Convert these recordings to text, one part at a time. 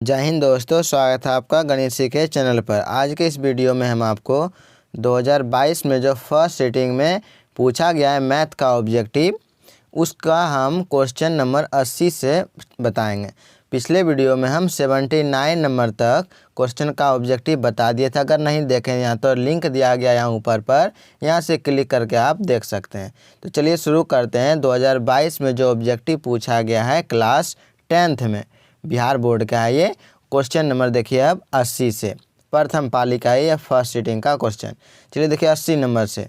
जय हिंद दोस्तों, स्वागत है आपका गणित सीखे चैनल पर। आज के इस वीडियो में हम आपको 2022 में जो फर्स्ट सिटिंग में पूछा गया है मैथ का ऑब्जेक्टिव, उसका हम क्वेश्चन नंबर 80 से बताएंगे। पिछले वीडियो में हम 79 नंबर तक क्वेश्चन का ऑब्जेक्टिव बता दिए थे। अगर नहीं देखें यहाँ तो लिंक दिया गया यहाँ ऊपर पर, यहाँ से क्लिक करके आप देख सकते हैं। तो चलिए शुरू करते हैं। 2022 में जो ऑब्जेक्टिव पूछा गया है क्लास 10th में, बिहार बोर्ड का है ये। क्वेश्चन नंबर देखिए अब 80 से, प्रथम पाली का है या फर्स्ट सिटिंग का क्वेश्चन। चलिए देखिए 80 नंबर से।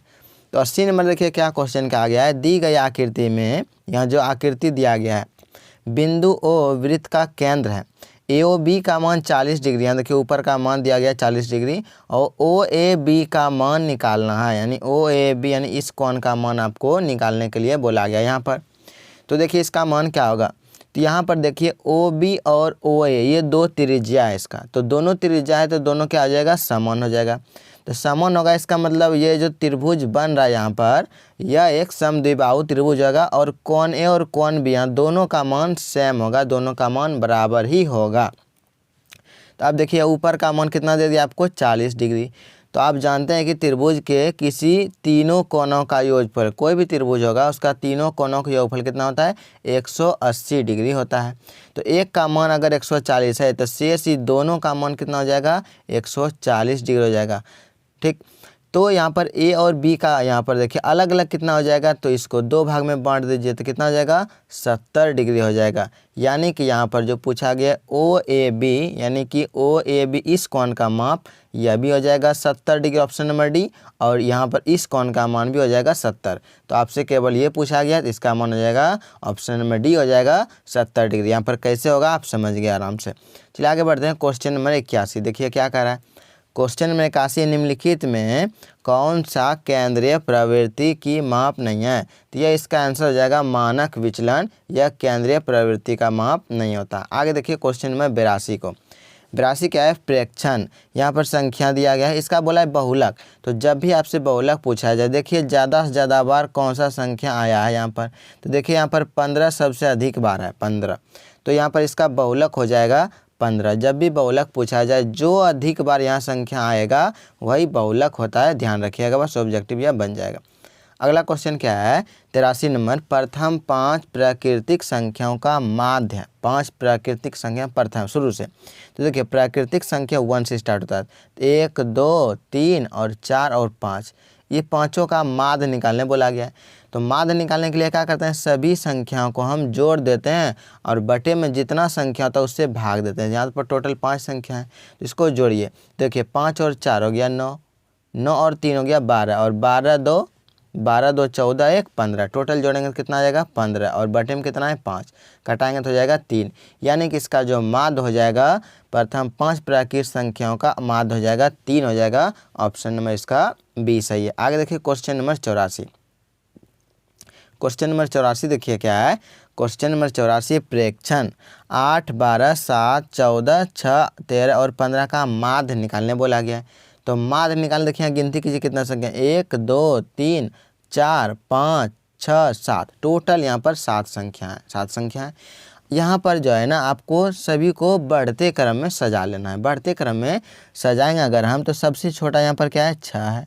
तो 80 नंबर देखिए क्या क्वेश्चन कहा गया है। दी गई आकृति में, यहाँ जो आकृति दिया गया है, बिंदु ओ वृत्त का केंद्र है। ए ओ बी का मान 40 डिग्री, यहाँ देखिए ऊपर का मान दिया गया 40 डिग्री, और ओ ए बी का मान निकालना है। यानी ओ ए बी यानी इस कोण का मान आपको निकालने के लिए बोला गया यहाँ पर। तो देखिए इसका मान क्या होगा। तो यहाँ पर देखिए ओ बी और ओ ए ये दो त्रिज्या है इसका, तो दोनों त्रिज्या है तो दोनों क्या आ जाएगा, समान हो जाएगा। तो समान होगा इसका मतलब ये जो त्रिभुज बन रहा है यहाँ पर, यह एक समद्विबाहु त्रिभुज होगा, और कोण ए और कोण बी यहाँ दोनों का मान सेम होगा, दोनों का मान बराबर ही होगा। तो आप देखिए ऊपर का मान कितना दे दिया आपको, 40 डिग्री। तो आप जानते हैं कि त्रिभुज के किसी तीनों कोणों का योगफल, कोई भी त्रिभुज होगा उसका तीनों कोणों का योगफल कितना होता है, 180 डिग्री होता है। तो एक का मान अगर 140 है तो शेष ही दोनों का मान कितना हो जाएगा, 140 डिग्री हो जाएगा। ठीक, तो यहाँ पर ए और बी का यहाँ पर देखिए अलग अलग कितना हो जाएगा, तो इसको दो भाग में बांट दीजिए तो कितना हो जाएगा, 70 डिग्री हो जाएगा। यानी कि यहाँ पर जो पूछा गया ओ ए बी, यानी कि ओ ए बी इस कोण का माप यह भी हो जाएगा 70 डिग्री, ऑप्शन नंबर डी। और यहाँ पर इस कोण का मान भी हो जाएगा 70। तो आपसे केवल ये पूछा गया तो इसका मान हो जाएगा ऑप्शन नंबर डी हो जाएगा 70 डिग्री। यहाँ पर कैसे होगा आप समझ गए आराम से। चलिए आगे बढ़ते हैं। क्वेश्चन नंबर 81 देखिए क्या कह रहा है। क्वेश्चन नंबर 81, निम्नलिखित में कौन सा केंद्रीय प्रवृत्ति की माप नहीं है। तो यह इसका आंसर हो जाएगा मानक विचलन, यह केंद्रीय प्रवृत्ति का माप नहीं होता। आगे देखिए क्वेश्चन नंबर 82 को। 82 क्या है, प्रेक्षण। यहाँ पर संख्या दिया गया है, इसका बोला है बहुलक। तो जब भी आपसे बहुलक पूछा जाए, देखिए ज़्यादा से ज़्यादा बार कौन सा संख्या आया है यहाँ पर। तो देखिए यहाँ पर 15 सबसे अधिक बार है, 15। तो यहाँ पर इसका बहुलक हो जाएगा 15। जब भी बहुलक पूछा जाए, जो अधिक बार यहाँ संख्या आएगा वही बहुलक होता है, ध्यान रखिएगा, बस ऑब्जेक्टिव यह बन जाएगा। अगला क्वेश्चन क्या है, 83 नंबर। प्रथम 5 प्राकृतिक संख्याओं का माध्य। 5 प्राकृतिक संख्या प्रथम शुरू से। तो देखिए प्राकृतिक संख्या 1 से स्टार्ट होता है, 1 2 3 और 4 और 5, ये पांचों का माध्य निकालने बोला गया है। तो माध्य निकालने के लिए क्या करते हैं, सभी संख्याओं को हम जोड़ देते हैं और बटे में जितना संख्या होता है उससे भाग देते हैं। यहाँ पर टोटल 5 संख्या है, तो इसको जोड़िए। देखिए 5 और 4 हो गया 9, 9 और 3 हो गया 12, और 12 2 14, 1 15, टोटल जोड़ेंगे तो कितना आ जाएगा 15, और बटे में कितना है 5, कटाएंगे तो हो जाएगा 3। यानी कि इसका जो माध्य हो जाएगा प्रथम 5 प्राकृतिक संख्याओं का माध्य हो जाएगा 3 हो जाएगा। ऑप्शन नंबर इसका बी सही है। आगे देखिए क्वेश्चन नंबर 84। क्वेश्चन नंबर 84 देखिए क्या है। क्वेश्चन नंबर 84, प्रेक्षण। 8 12 7 14 6 13 और 15 का माध्य निकालने बोला गया है। तो माध्य निकालने देखिए गिनती कीजिए कितना संख्या, 1 2 3 4 5 6 7, टोटल यहाँ पर 7 संख्या है, 7 संख्या है। यहाँ पर जो है ना आपको सभी को बढ़ते क्रम में सजा लेना है। बढ़ते क्रम में सजाएंगे अगर हम, तो सबसे छोटा यहाँ पर क्या है, 6 है।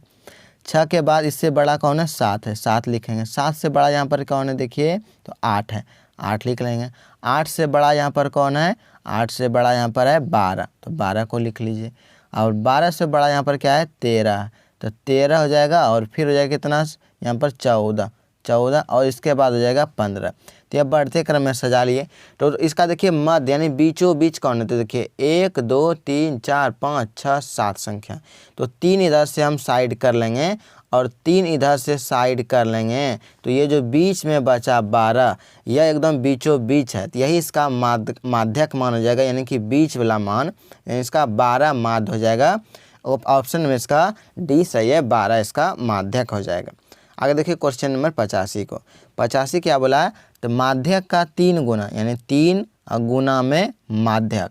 6 के बाद इससे बड़ा कौन है, 7 है, 7 लिखेंगे। 7 से बड़ा यहाँ पर कौन है, देखिए तो 8 है, 8 लिख लेंगे। 8 से बड़ा यहाँ पर कौन है, 8 से बड़ा यहाँ पर है 12, तो 12 को लिख लीजिए। और 12 से बड़ा यहाँ पर क्या है, 13, तो 13 हो जाएगा। और फिर हो जाएगा कितना यहाँ पर 14, 14, और इसके बाद हो जाएगा 15। तो यह बढ़ते क्रम में सजा लिए। तो इसका देखिए मध्य यानी बीचों बीच कौन है, तो देखिए 1 2 3 4 5 6 7 संख्या। तो 3 इधर से हम साइड कर लेंगे और 3 इधर से साइड कर लेंगे, तो ये जो बीच में बचा 12, यह एकदम बीचों बीच है। तो यही इसका माध्यक मान हो जाएगा, यानी कि बीच वाला मान, यानी इसका 12 माध्य हो जाएगा। ऑप्शन में इसका डी सही है, 12 इसका माध्यक हो जाएगा। आगे देखिए क्वेश्चन नंबर 85 को। 85 क्या बोला है, तो माध्यक का 3 गुना, यानी 3 गुना में माध्यक।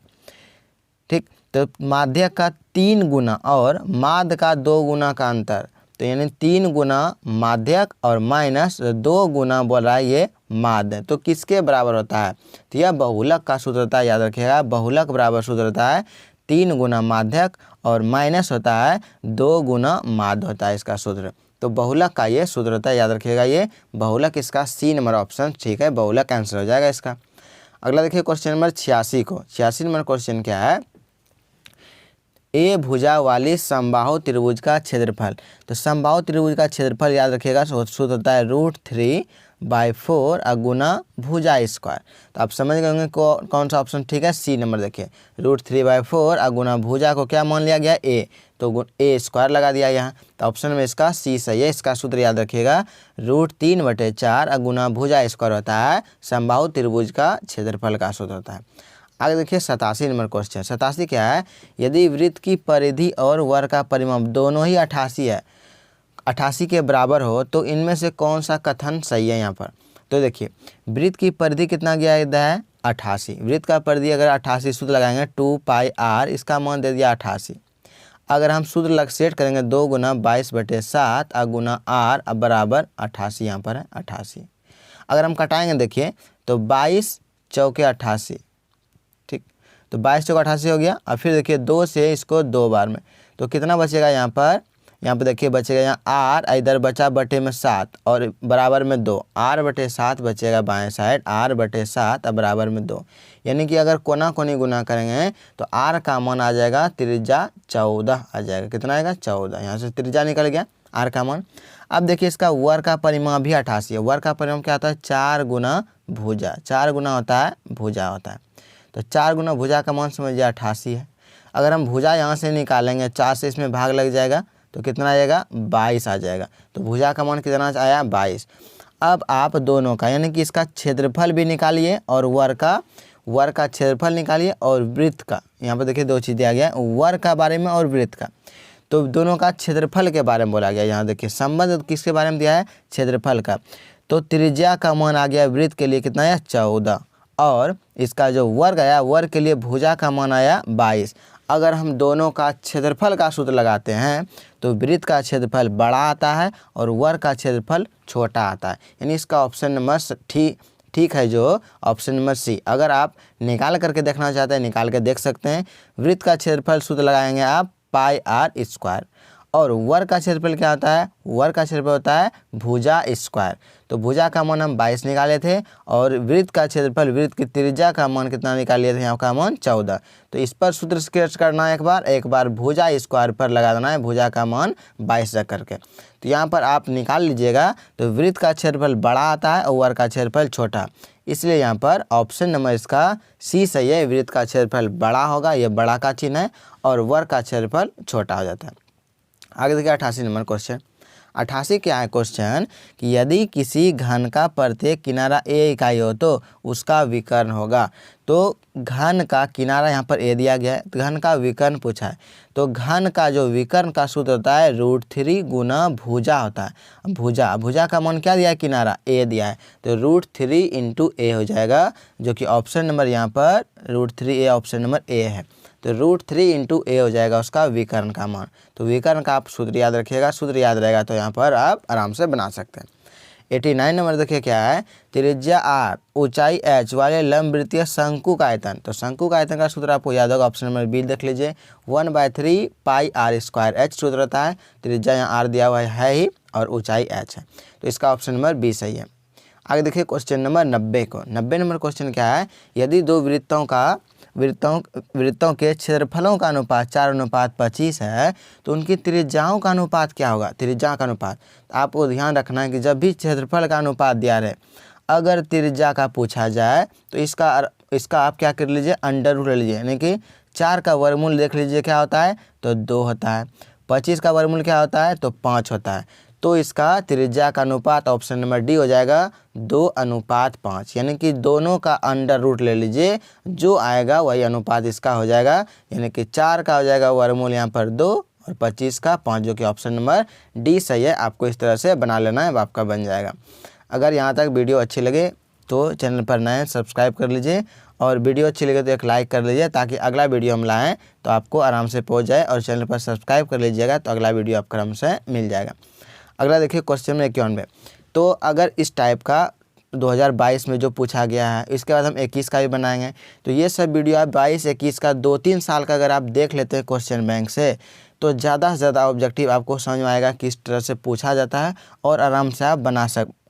ठीक, तो माध्यक का 3 गुना और माध्य का 2 गुना का अंतर, तो यानी 3 गुना माध्यक और माइनस 2 गुना बोल रहा है ये माध्य, तो किसके बराबर होता है? तो यह बहुलक का सूत्र होता है, याद रखिएगा। बहुलक बराबर सूत्र होता है 3 गुना माध्यक और माइनस होता है 2 गुना माध्य होता है इसका सूत्र। तो बहुलक का ये सूत्र होता है, याद रखिएगा। ये बहुलक इसका सी नंबर ऑप्शन ठीक है, बहुलक आंसर हो जाएगा इसका। अगला देखिए क्वेश्चन नंबर 86 को। 86 नंबर क्वेश्चन क्या है? ए भुजा वाली समबाहु त्रिभुज का क्षेत्रफल। तो समबाहु त्रिभुज का क्षेत्रफल याद रखिएगा, सूत्र होता है √3/4 गुना भुजा स्क्वायर। तो आप समझ गए होंगे कौन सा ऑप्शन ठीक है, सी नंबर। देखिए √3/4 गुना भुजा को क्या मान लिया गया? ए, तो ए स्क्वायर लगा दिया यहाँ, तो ऑप्शन में इसका सी सही है। इसका सूत्र याद रखिएगा, √3/4 गुना भुजा स्क्वायर होता है समबाहु त्रिभुज का क्षेत्रफल का सूत्र होता है। आगे देखिए 87 नंबर क्वेश्चन। 87 क्या है? यदि वृत्त की परिधि और वर्ग का परिमाप दोनों ही 88 है, 88 के बराबर हो, तो इनमें से कौन सा कथन सही है यहाँ पर? तो देखिए वृत्त की परिधि कितना गया है? 88। वृत्त का परिधि अगर 88 सूत्र लगाएंगे 2πr, इसका मान दे दिया 88। अगर हम सूत्र सेट करेंगे 2 गुना 22/7 गुना r बराबर 88, यहाँ पर है 88। अगर हम कटाएंगे देखिए तो 22 चौके 88, ठीक, तो 22 चौके 88 हो गया। और फिर देखिए 2 से इसको 2 बार में, तो कितना बचेगा यहाँ पर? यहाँ पर देखिए बचेगा यहाँ r, इधर बचा बटे में 7 और बराबर में 2, r/7 बचेगा बाएं साइड, r/7 बराबर में 2। यानी कि अगर कोना कोनी गुना करेंगे तो r का मान आ जाएगा त्रिज्या 14 आ जाएगा। कितना आएगा? 14। यहाँ से त्रिज्या निकल गया, r का मान। अब देखिए इसका वर्ग का परिमाप भी 88 है। वर्ग का परिमाप क्या होता है? 4 गुना भुजा, 4 गुना होता है भुजा होता है। तो 4 गुना भुजा का मान समझिए 88 है। अगर हम भुजा यहाँ से निकालेंगे, 4 से इसमें भाग लग जाएगा, तो कितना आएगा? 22 आ जाएगा। तो भुजा का मान कितना आया? 22। अब आप दोनों का यानी कि इसका क्षेत्रफल भी निकालिए और वर्ग का क्षेत्रफल निकालिए और वृत्त का, यहाँ पर देखिए 2 चीज़ दिया गया है, वर्ग का बारे में और वृत्त का। तो दोनों का क्षेत्रफल के बारे में बोला गया। यहाँ देखिए संबंध किसके बारे में दिया है? क्षेत्रफल का। तो त्रिज्या का मान आ गया वृत्त के लिए कितना आया? 14। और इसका जो वर्ग आया, वर्ग के लिए भुजा का मान आया 22। अगर हम दोनों का क्षेत्रफल का सूत्र लगाते हैं तो वृत्त का क्षेत्रफल बड़ा आता है और वर्ग का क्षेत्रफल छोटा आता है। यानी इसका ऑप्शन नंबर ठीक है, जो ऑप्शन नंबर सी। अगर आप निकाल करके देखना चाहते हैं, निकाल के देख सकते हैं। वृत्त का क्षेत्रफल सूत्र लगाएंगे आप πr²। और वर्ग का क्षेत्रफल क्या होता है? वर्ग का क्षेत्रफल होता है भुजा स्क्वायर। तो भुजा का मान हम 22 निकाले थे और वृत्त का क्षेत्रफल, वृत्त की त्रिज्या का मान कितना निकाले थे? यहाँ का मान 14। तो इस पर सूत्र स्केच करना है, एक बार भुजा स्क्वायर पर लगा देना है भुजा का मान 22 रख करके। तो यहाँ पर आप निकाल लीजिएगा, तो वृत्त का क्षेत्रफल बड़ा आता है और वर्ग का क्षेत्रफल छोटा, इसलिए यहाँ पर ऑप्शन नंबर इसका सी सही है। वृत्त का क्षेत्रफल बड़ा होगा, ये बड़ा का चिन्ह है, और वर्ग का क्षेत्रफल छोटा हो जाता है। आगे देखिए 88 नंबर क्वेश्चन। 88 क्या है क्वेश्चन कि यदि किसी घन का प्रत्येक किनारा ए इकाई हो तो उसका विकर्ण होगा। तो घन का किनारा यहाँ पर ए दिया गया है, तो घन का विकर्ण पूछा है। तो घन का जो विकर्ण का सूत्र होता है √3 गुना भुजा होता है। भुजा का मान क्या दिया है? किनारा ए दिया है, तो √3 × a हो जाएगा, जो कि ऑप्शन नंबर यहाँ पर √3a ऑप्शन नंबर ए है। तो √3 × a हो जाएगा उसका विकर्ण का मान। तो विकर्ण का आप सूत्र याद रखिएगा, सूत्र याद रहेगा तो यहाँ पर आप आराम से बना सकते हैं। 89 नंबर देखिए क्या है? त्रिज्या r, ऊंचाई h वाले लंबवृत्तीय शंकु का आयतन। तो शंकु का आयतन का सूत्र आपको याद होगा, ऑप्शन नंबर बी देख लीजिए, 1/3 πr² h सूत्र होता है। त्रिज्या यहाँ r दिया हुआ है ही और ऊंचाई h है, तो इसका ऑप्शन नंबर बी सही है। आगे देखिए क्वेश्चन नंबर 90 को। 90 नंबर क्वेश्चन क्या है? यदि दो वृत्तों के क्षेत्रफलों का अनुपात 4:25 है तो उनकी त्रिज्याओं का अनुपात क्या होगा? त्रिज्या का अनुपात आपको ध्यान रखना है कि जब भी क्षेत्रफल का अनुपात दिया रहे, अगर त्रिज्या का पूछा जाए तो इसका आप क्या कर लीजिए? अंडर ले लीजिए, यानी कि 4 का वर्गमूल देख लीजिए क्या होता है? तो 2 होता है। 25 का वर्गमूल क्या होता है? तो 5 होता है। तो इसका त्रिज्या का अनुपात ऑप्शन नंबर डी हो जाएगा 2:5, यानी कि दोनों का अंडर रूट ले लीजिए, जो आएगा वही अनुपात इसका हो जाएगा। यानी कि 4 का हो जाएगा वर्गमूल यहाँ पर 2 और 25 का 5, जो कि ऑप्शन नंबर डी सही है। आपको इस तरह से बना लेना है, आपका बन जाएगा। अगर यहाँ तक वीडियो अच्छी लगे तो चैनल पर नए सब्सक्राइब कर लीजिए और वीडियो अच्छी लगे तो एक लाइक कर लीजिए ताकि अगला वीडियो हम लाएँ तो आपको आराम से पहुंच जाए, और चैनल पर सब्सक्राइब कर लीजिएगा तो अगला वीडियो आपको आराम से मिल जाएगा। अगला देखिए क्वेश्चन नंबर 51 तो अगर इस टाइप का 2022 में जो पूछा गया है, इसके बाद हम 21 का भी बनाएंगे। तो ये सब वीडियो आप 22-21 का 2-3 साल का अगर आप देख लेते हैं क्वेश्चन बैंक से तो ज़्यादा से ज़्यादा ऑब्जेक्टिव आपको समझ में आएगा किस तरह से पूछा जाता है और आराम से आप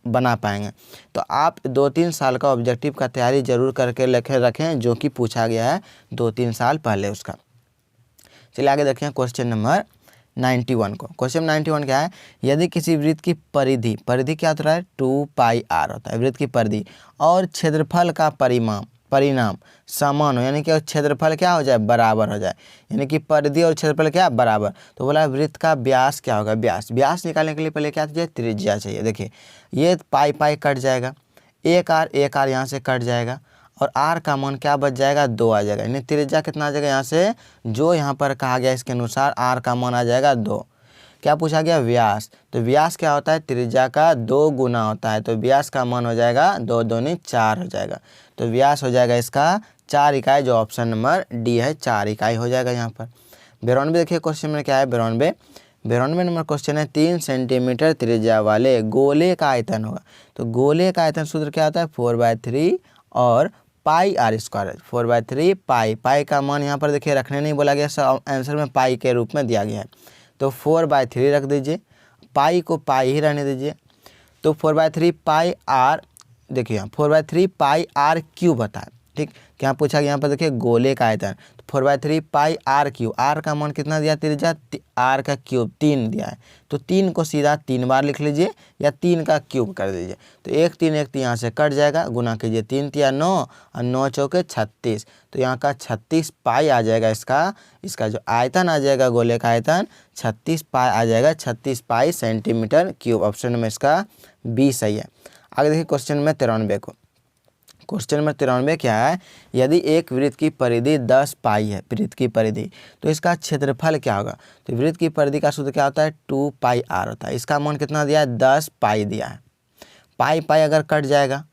बना पाएंगे। तो आप 2-3 साल का ऑब्जेक्टिव का तैयारी ज़रूर करके रखें जो कि पूछा गया है 2-3 साल पहले उसका। चलिए आगे देखें क्वेश्चन नंबर 91 को। क्वेश्चन 91 क्या है, यदि किसी वृत्त की परिधि क्या होता है 2πr होता है वृत्त की परिधि, और क्षेत्रफल का परिणाम समान हो, यानी कि क्षेत्रफल क्या हो जाए बराबर हो जाए, यानी कि परिधि और क्षेत्रफल क्या बराबर, तो बोला वृत्त का व्यास क्या होगा, व्यास निकालने के लिए पहले क्या चाहिए त्रिज्या चाहिए। देखिए ये पाई कट जाएगा, एक आर यहाँ से कट जाएगा और आर का मान क्या बच जाएगा 2 आ जाएगा, यानी त्रिज्या कितना आ जाएगा यहाँ से जो यहाँ पर कहा गया इसके अनुसार आर का मान आ जाएगा 2। क्या पूछा गया व्यास, तो व्यास क्या होता है त्रिज्या का 2 गुना होता है, तो व्यास का मान हो जाएगा 2 दूनी 4 हो जाएगा, तो व्यास हो जाएगा इसका 4 इकाई, जो ऑप्शन नंबर डी है 4 इकाई हो जाएगा यहाँ पर। 92 देखिए क्वेश्चन में क्या है 92 नंबर क्वेश्चन है 3 सेंटीमीटर त्रिज्या वाले गोले का आयतन होगा। तो गोले का आयतन सूत्र क्या होता है 4/3 और पाई आर स्क्वायर, 4/3 पाई का मान यहाँ पर देखिए रखने नहीं बोला गया, सब आंसर में पाई के रूप में दिया गया है, तो 4/3 रख दीजिए, पाई को पाई ही रहने दीजिए। तो 4/3 पाई आर, देखिए यहाँ 4/3 पाई आर क्यूब होता है, ठीक। क्या पूछा गया यहाँ पर देखिए गोले का आयतन, तो 4/3 पाई आर क्यूब, आर का मान कितना दिया त्रिज्या आर का क्यूब 3 दिया है, तो 3 को सीधा 3 बार लिख लीजिए या 3 का क्यूब कर दीजिए, तो 1 3 यहाँ से कट जाएगा, गुना कीजिए 3 तिया 9 और 9 चौके 36, तो यहाँ का 36 पाई आ जाएगा, इसका जो आयतन आ जाएगा गोले का आयतन 36 पाई आ जाएगा, 36 पाई सेंटीमीटर क्यूब, ऑप्शन में इसका बी सही है। आगे देखिए क्वेश्चन में 93 को। क्वेश्चन नंबर 93 क्या है, यदि एक वृत्त की परिधि 10 पाई है, वृत्त की परिधि, तो इसका क्षेत्रफल क्या होगा, तो वृत्त की परिधि का सूत्र क्या होता है 2πr होता है, इसका मान कितना दिया है 10 पाई दिया है, पाई अगर कट जाएगा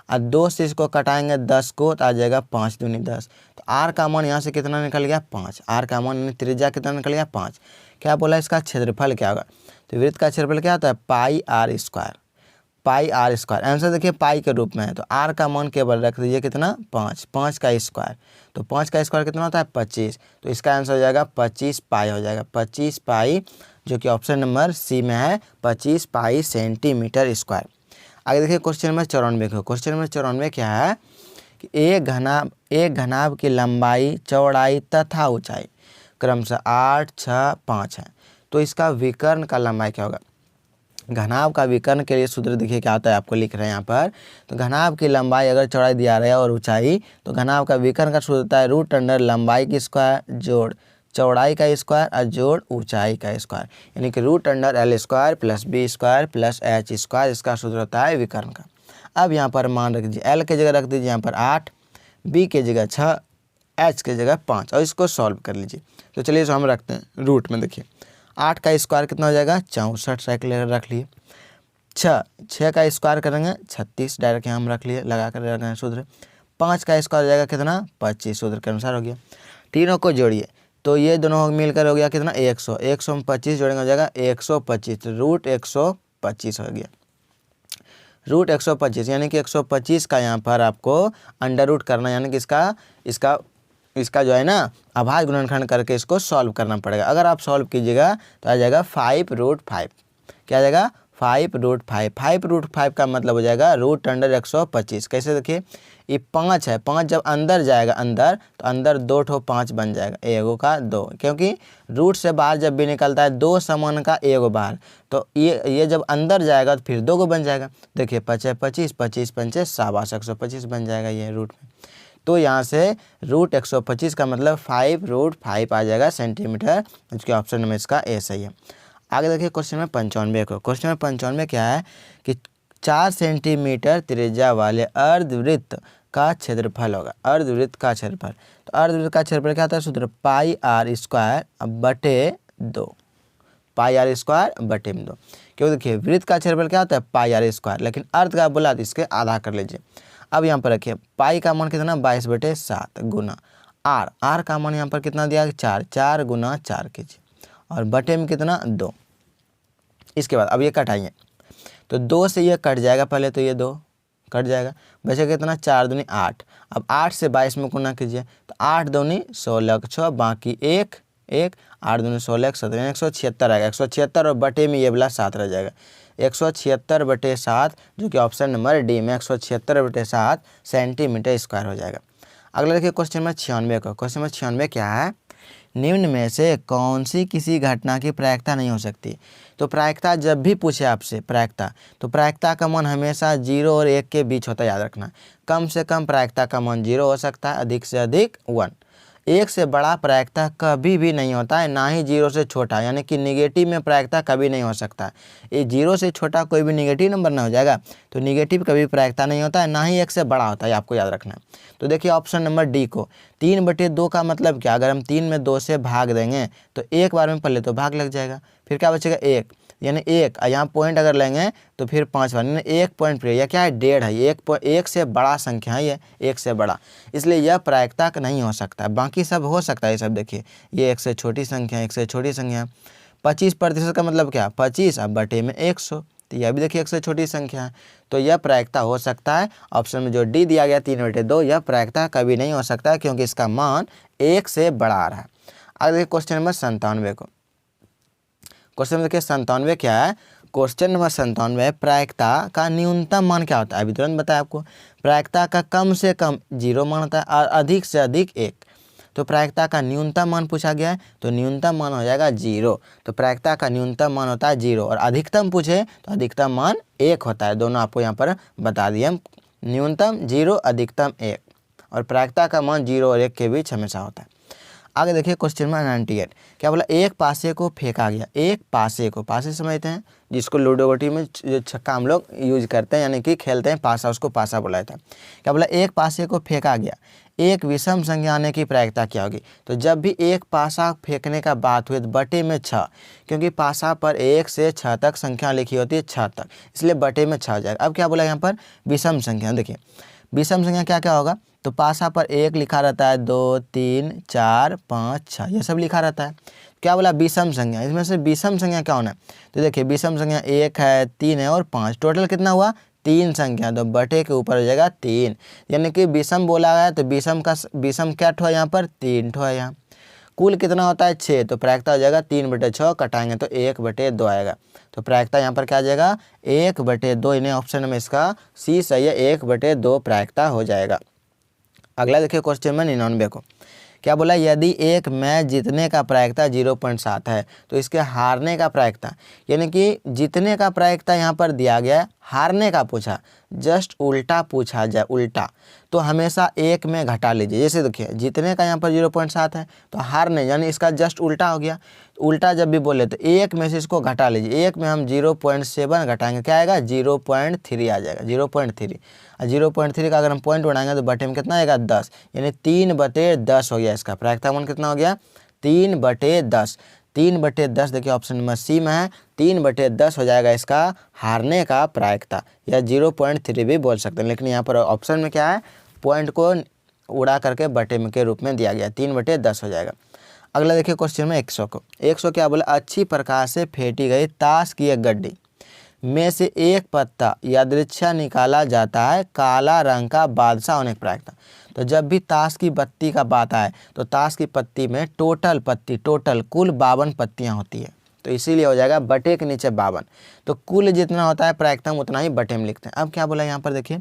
और 2 से इसको कटाएंगे 10 को तो आ जाएगा 5 दूनी 10, तो आर का मान यहाँ से कितना निकल गया 5, आर का मान त्रिज्या कितना निकल गया 5। क्या बोला इसका क्षेत्रफल क्या होगा, तो वृत्त का क्षेत्रफल क्या होता है पाई आर स्क्वायर, आंसर देखिए पाई के रूप में है, तो आर का मान केवल रख दीजिए कितना 5 का स्क्वायर, तो 5 का स्क्वायर कितना होता है 25, तो इसका आंसर हो जाएगा 25 पाई हो जाएगा, 25 पाई जो कि ऑप्शन नंबर सी में है 25 पाई सेंटीमीटर स्क्वायर। आगे देखिए क्वेश्चन नंबर 94 को। क्वेश्चन नंबर 94 क्या है कि एक घनाभ की लंबाई चौड़ाई तथा ऊंचाई क्रमशः 8 6 5 है, तो इसका विकर्ण का लंबाई क्या होगा। घनाभ का विकर्ण के लिए सूत्र देखिए क्या होता है, आपको लिख रहे हैं यहाँ पर, तो घनाभ की लंबाई अगर चौड़ाई दिया रहा है और ऊंचाई, तो घनाभ का विकर्ण का सूत्र होता है रूट अंडर लंबाई की स्क्वायर जोड़ चौड़ाई का स्क्वायर और जोड़ ऊंचाई का स्क्वायर, यानी कि root under l square plus B square plus H square, इसका सूत्र होता है विकर्ण का। अब यहाँ पर मान रख दीजिए l के जगह रख दीजिए यहाँ पर 8, b के जगह 6, h के जगह 5 और इसको सॉल्व कर लीजिए। तो चलिए इसको हम रखते हैं रूट में, देखिए 8 का स्क्वायर कितना हो जाएगा 64 साइकिल रख लिए, 6 का स्क्वायर करेंगे 36 डायरेक्ट यहाँ हम रख लिए लगा कर रखें सूत्र, 5 का स्क्वायर हो जाएगा कितना 25 सूत्र के अनुसार हो गया। तीनों को जोड़िए तो ये दोनों मिलकर हो गया कितना 100 में 25 जोड़ेंगे हो जाएगा 125, रूट 125 हो गया, रूट 125, यानी कि 125 का यहाँ पर आपको अंडर रूट करना, यानी कि इसका जो है ना अभाज्य गुणनखंड करके इसको सॉल्व करना पड़ेगा। अगर आप सॉल्व कीजिएगा तो आ जाएगा 5√5, क्या आ जाएगा 5√5, 5√5 का मतलब हो जाएगा रूट अंडर 125। कैसे देखिए ये 5 है, 5 जब अंदर जाएगा अंदर तो अंदर 2 ठो 5 बन जाएगा, एगो का 2, क्योंकि रूट से बाहर जब भी निकलता है 2 समान का एगो बाहर, तो ये जब अंदर जाएगा तो फिर 2 को बन जाएगा। देखिए 5 है 25, 25 पंचे 27, 125 बन जाएगा ये रूट में। तो यहाँ से रूट 125 का मतलब 5√5 आ जाएगा सेंटीमीटर, इसके ऑप्शन में इसका ए सही है। आगे देखिए क्वेश्चन में 95 को। क्वेश्चन में 95 क्या है कि 4 सेंटीमीटर त्रिज्या वाले अर्धवृत्त का क्षेत्रफल होगा, अर्धवृत्त का क्षेत्रफल, तो अर्धवृत्त का क्षेत्रफल क्या होता है सूत्र पाई आर स्क्वायर बटे 2, पाई आर स्क्वायर बटे 2, क्योंकि देखिए वृत्त का क्षेत्रफल क्या होता है पाई आर स्क्वायर, लेकिन अर्ध का बोला तो इसके आधा कर लीजिए, अब यहाँ पर रखिए पाई का मान कितना 22/7 गुना आर, आर का मान यहाँ पर कितना दिया 4, 4 गुना 4 कीजिए और बटे में कितना 2। इसके बाद अब ये कटाइए तो 2 से ये कट जाएगा, पहले तो ये 2 कट जाएगा, बचेगा कितना 4 दूनी 8। अब 8 से 22 में गुना कीजिए तो 8 दूनी 16 6 बाकी 1 1 8 दूनी 16 17 176 आएगा। 176 और बटे में ये वाला 7 रह जाएगा। 176/7 जो कि ऑप्शन नंबर डी में 176/7 सेंटीमीटर स्क्वायर हो जाएगा। अगला देखिए क्वेश्चन नंबर 96 का। क्वेश्चन नंबर 96 क्या है, निम्न में से कौन सी किसी घटना की प्रायिकता नहीं हो सकती। तो प्रायिकता जब भी पूछे आपसे प्रायिकता, तो प्रायिकता का मान हमेशा 0 और 1 के बीच होता है, याद रखना। कम से कम प्रायिकता का मान 0 हो सकता है, अधिक से अधिक 1। 1 से बड़ा प्रायिकता कभी भी नहीं होता है, ना ही 0 से छोटा, यानी कि निगेटिव में प्रायिकता कभी नहीं हो सकता। ये 0 से छोटा कोई भी निगेटिव नंबर ना हो जाएगा, तो निगेटिव कभी प्रायिकता नहीं होता है, ना ही 1 से बड़ा होता है, आपको याद रखना है। तो देखिए ऑप्शन नंबर डी को 3/2 का मतलब क्या, अगर हम 3 में 2 से भाग देंगे तो एक बार में पहले तो भाग लग जाएगा, फिर क्या बचेगा 1, यानी 1, यहाँ पॉइंट अगर लेंगे तो फिर 5 बार, यानी 1 पॉइंट पर, यह क्या है 1.5 है, 1 से बड़ा संख्या है, ये 1 से बड़ा, इसलिए यह प्रायिकता नहीं हो सकता। बाकी सब हो सकता है, ये सब देखिए ये 1 से छोटी संख्या, 1 से छोटी संख्या। 25% का मतलब क्या 25 अब बटे में 100, तो यह भी देखिए 1 से छोटी संख्या है, तो यह प्रायिकता हो सकता है। ऑप्शन में जो डी दिया गया 3/2 यह प्रायिकता कभी नहीं हो सकता क्योंकि इसका मान 1 से बड़ा आ रहा है। आगे देखिए क्वेश्चन नंबर 97 को। क्वेश्चन नंबर देखिए 97 क्या है, क्वेश्चन नंबर 97 प्रायिकता का न्यूनतम मान क्या होता है। अभी तुरंत बताया आपको, प्रायिकता का कम से कम 0 मान होता है और अधिक से अधिक 1। तो प्रायिकता का न्यूनतम मान पूछा गया है, तो न्यूनतम मान हो जाएगा 0। तो प्रायिकता का न्यूनतम मान होता है 0 और अधिकतम पूछे तो अधिकतम मान 1 होता है। दोनों आपको यहाँ पर बता दिए हम, न्यूनतम 0 अधिकतम 1 और प्रायिकता का मान 0 और 1 के बीच हमेशा होता है। आगे देखिए क्वेश्चन नंबर 98 क्या बोला, एक पासे को फेंका गया। एक पासे को, पासे समझते हैं जिसको लूडो में जो छक्का हम लोग यूज करते हैं, यानी कि खेलते हैं पासा, उसको पासा बोला जाता है। क्या बोला, एक पासे को फेंका गया, एक विषम संख्या आने की प्रायिकता क्या होगी। तो जब भी एक पासा फेंकने का बात हुई तो बटे में 6, क्योंकि पासा पर 1 से 6 तक संख्या लिखी होती है, 6 तक, इसलिए बटे में 6 हो जाएगा। अब क्या बोला यहाँ पर विषम संख्या, देखिए विषम संख्या क्या क्या होगा, तो पासा पर 1 लिखा रहता है, 2 3 4 5 6 ये सब लिखा रहता है। क्या बोला विषम संख्या, इसमें से विषम संख्या क्या होना है, तो देखिए विषम संख्या 1 है, 3 है और 5, टोटल कितना हुआ 3 संख्या, तो बटे के ऊपर हो जाएगा 3, यानी कि विषम बोला गया तो विषम क्या ठो है यहाँ पर 3 ठो है। यहाँ कुल कितना होता है 6, तो प्रायिकता हो जाएगा 3/6, कटाएंगे तो 1/2 आएगा। तो प्रायिकता यहाँ पर क्या आ जाएगा 1/2, इन्हें ऑप्शन में इसका सी सही है, 1/2 प्रायिकता हो जाएगा। अगला देखिए क्वेश्चन में 99 को। क्या बोला, यदि एक मैच जीतने का प्रायिकता 0.7 है तो इसके हारने का प्रायिकता, यानी कि जीतने का प्रायिकता यहाँ पर दिया गया है, हारने का पूछा, जस्ट उल्टा पूछा जाए, उल्टा तो हमेशा 1 में घटा लीजिए। जैसे देखिए जीतने का यहाँ पर 0.7 है तो हारने यानी इसका जस्ट उल्टा हो गया। उल्टा जब भी बोले तो 1 में से इसको घटा लीजिए, 1 में हम 0.7 घटाएंगे, क्या आएगा 0.3 आ जाएगा, 0.3। और 0.3 का अगर हम पॉइंट बनाएंगे तो बटे में कितना आएगा 10, यानी 3/10 हो गया। इसका प्रायिकता मान कितना हो गया 3/10। 3/10 देखिए ऑप्शन नंबर सी में है, 3/10 हो जाएगा इसका हारने का प्रायिकता, या 0.3 भी बोल सकते हैं, लेकिन यहाँ पर ऑप्शन में क्या है पॉइंट को उड़ा करके बटे में के रूप में दिया गया, 3/10 हो जाएगा। अगला देखिए क्वेश्चन में 100 को। 100 क्या बोला, अच्छी प्रकार से फेंटी गई ताश की एक गड्डी में से एक पत्ता यादृच्छा निकाला जाता है, काला रंग का बादशाह होने की प्रायिकता। तो जब भी ताश की बत्ती का बात आए तो ताश की पत्ती में टोटल कुल 52 पत्तियां होती है, तो इसीलिए हो जाएगा बटे के नीचे 52। तो कुल जितना होता है प्रायिकता उतना ही बटे में लिखते हैं। अब क्या बोला यहाँ पर देखिए,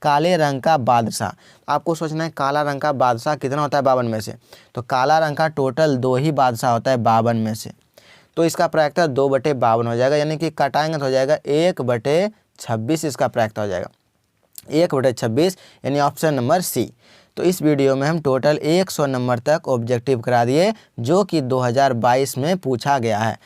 काले रंग का बादशाह, आपको सोचना है काला रंग का बादशाह कितना होता है 52 में से, तो काला रंग का टोटल 2 ही बादशाह होता है 52 में से, तो इसका प्रायिकता 2/52 हो जाएगा, यानी कि काटाएंगे तो हो जाएगा 1/26, इसका प्रायिकता हो जाएगा 1/26, यानी ऑप्शन नंबर सी। तो इस वीडियो में हम टोटल 100 नंबर तक ऑब्जेक्टिव करा दिए जो कि 2022 में पूछा गया है।